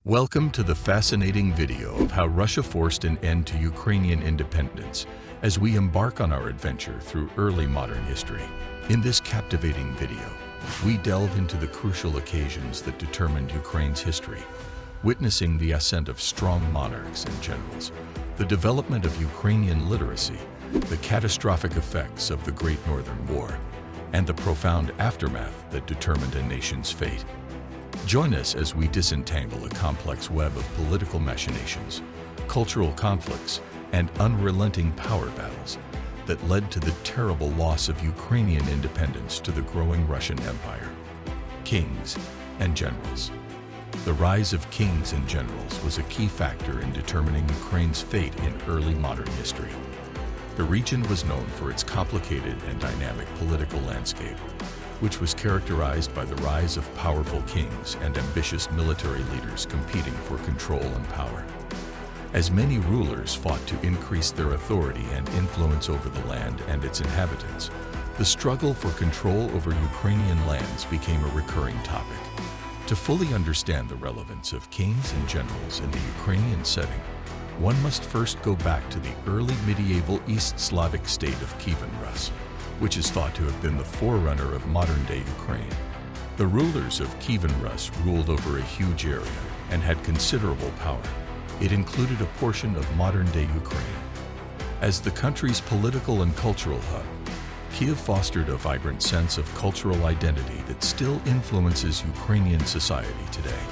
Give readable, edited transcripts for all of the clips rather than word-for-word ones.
Welcome to the fascinating video of how Russia forced an end to Ukrainian independence as we embark on our adventure through early modern history. In this captivating video, we delve into the crucial occasions that determined Ukraine's history, witnessing the ascent of strong monarchs and generals, the development of Ukrainian literacy, the catastrophic effects of the Great Northern War, and the profound aftermath that determined a nation's fate. Join us as we disentangle a complex web of political machinations, cultural conflicts, and unrelenting power battles that led to the terrible loss of Ukrainian independence to the growing Russian Empire. Kings and generals. The rise of kings and generals was a key factor in determining Ukraine's fate in early modern history. The region was known for its complicated and dynamic political landscape, which was characterized by the rise of powerful kings and ambitious military leaders competing for control and power. As many rulers fought to increase their authority and influence over the land and its inhabitants, the struggle for control over Ukrainian lands became a recurring topic. To fully understand the relevance of kings and generals in the Ukrainian setting, one must first go back to the early medieval East Slavic state of Kievan Rus, which is thought to have been the forerunner of modern-day Ukraine. The rulers of Kievan Rus ruled over a huge area and had considerable power. It included a portion of modern-day Ukraine. As the country's political and cultural hub, Kiev fostered a vibrant sense of cultural identity that still influences Ukrainian society today.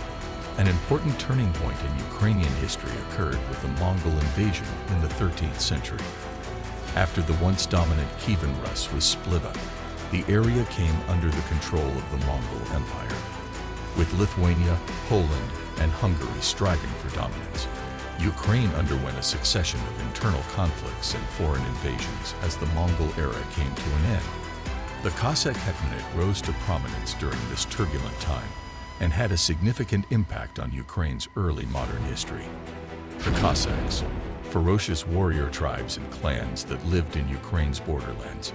An important turning point in Ukrainian history occurred with the Mongol invasion in the 13th century. After the once dominant Kievan Rus was split up, the area came under the control of the Mongol Empire. With Lithuania, Poland, and Hungary striving for dominance, Ukraine underwent a succession of internal conflicts and foreign invasions as the Mongol era came to an end. The Cossack Hetmanate rose to prominence during this turbulent time and had a significant impact on Ukraine's early modern history. The Cossacks, ferocious warrior tribes and clans that lived in Ukraine's borderlands,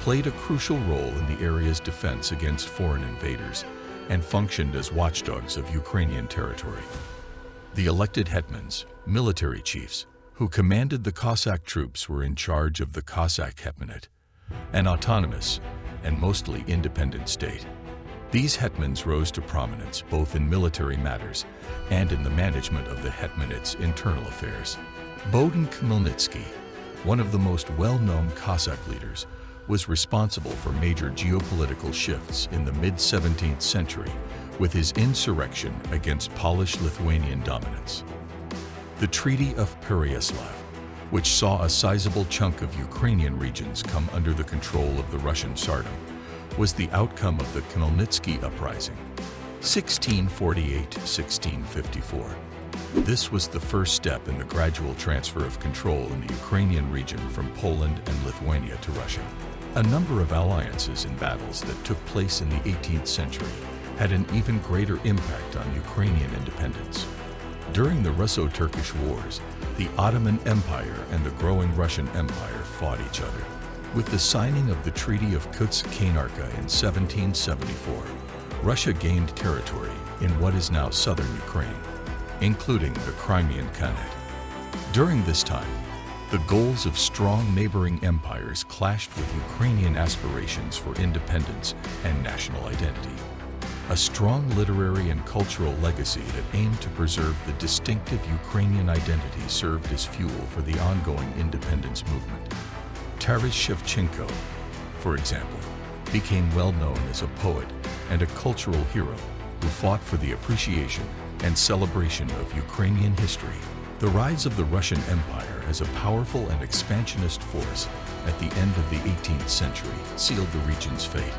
played a crucial role in the area's defense against foreign invaders and functioned as watchdogs of Ukrainian territory. The elected hetmans, military chiefs, who commanded the Cossack troops were in charge of the Cossack Hetmanate, an autonomous and mostly independent state. These hetmans rose to prominence both in military matters and in the management of the hetmanate's internal affairs. Bohdan Khmelnytsky, one of the most well-known Cossack leaders, was responsible for major geopolitical shifts in the mid-17th century with his insurrection against Polish-Lithuanian dominance. The Treaty of Pereyaslav, which saw a sizable chunk of Ukrainian regions come under the control of the Russian Tsardom, was the outcome of the Khmelnytsky Uprising, 1648–1654. This was the first step in the gradual transfer of control in the Ukrainian region from Poland and Lithuania to Russia. A number of alliances and battles that took place in the 18th century had an even greater impact on Ukrainian independence. During the Russo-Turkish Wars, the Ottoman Empire and the growing Russian Empire fought each other. With the signing of the Treaty of Kutsk-Kainarka in 1774, Russia gained territory in what is now southern Ukraine, including the Crimean Khanate. During this time, the goals of strong neighboring empires clashed with Ukrainian aspirations for independence and national identity. A strong literary and cultural legacy that aimed to preserve the distinctive Ukrainian identity served as fuel for the ongoing independence movement. Taras Shevchenko, for example, became well known as a poet and a cultural hero who fought for the appreciation and celebration of Ukrainian history. The rise of the Russian Empire as a powerful and expansionist force at the end of the 18th century sealed the region's fate.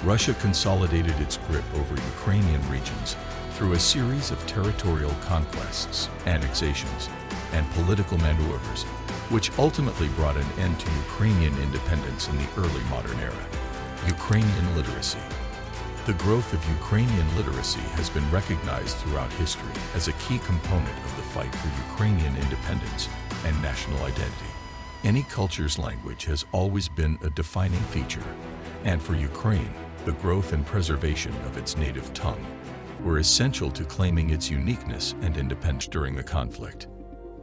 Russia consolidated its grip over Ukrainian regions through a series of territorial conquests, annexations, and political maneuvers, which ultimately brought an end to Ukrainian independence in the early modern era. Ukrainian literacy. The growth of Ukrainian literacy has been recognized throughout history as a key component of the fight for Ukrainian independence and national identity. Any culture's language has always been a defining feature, and for Ukraine, the growth and preservation of its native tongue were essential to claiming its uniqueness and independence during the conflict.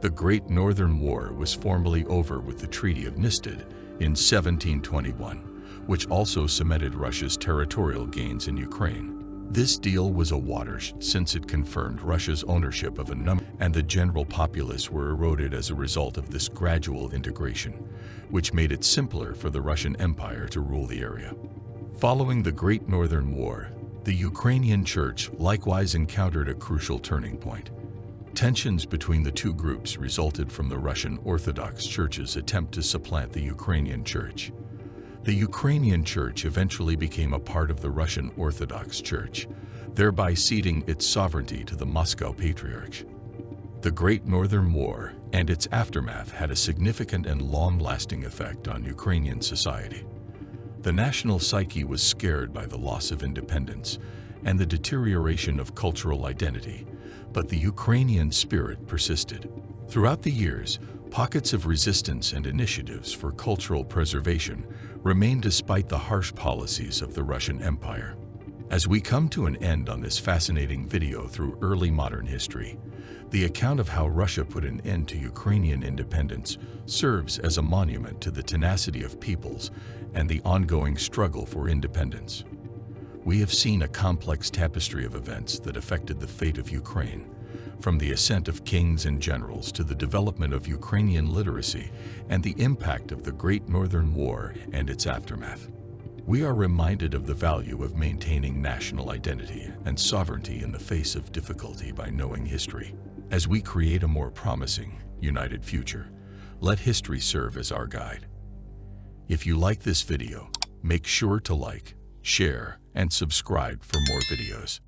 The Great Northern War was formally over with the Treaty of Nistad in 1721, which also cemented Russia's territorial gains in Ukraine. This deal was a watershed since it confirmed Russia's ownership of a number, and the general populace were eroded as a result of this gradual integration, which made it simpler for the Russian Empire to rule the area. Following the Great Northern War, the Ukrainian Church likewise encountered a crucial turning point. Tensions between the two groups resulted from the Russian Orthodox Church's attempt to supplant the Ukrainian Church. The Ukrainian Church eventually became a part of the Russian Orthodox Church, thereby ceding its sovereignty to the Moscow Patriarch. The Great Northern War and its aftermath had a significant and long-lasting effect on Ukrainian society. The national psyche was scared by the loss of independence and the deterioration of cultural identity, but the Ukrainian spirit persisted. Throughout the years, pockets of resistance and initiatives for cultural preservation remained despite the harsh policies of the Russian Empire. As we come to an end on this fascinating video through early modern history, the account of how Russia put an end to Ukrainian independence serves as a monument to the tenacity of peoples and the ongoing struggle for independence. We have seen a complex tapestry of events that affected the fate of Ukraine, from the ascent of kings and generals to the development of Ukrainian literacy and the impact of the Great Northern War and its aftermath. We are reminded of the value of maintaining national identity and sovereignty in the face of difficulty by knowing history. As we create a more promising, united future, let history serve as our guide. If you like this video, make sure to like, share, and subscribe for more videos.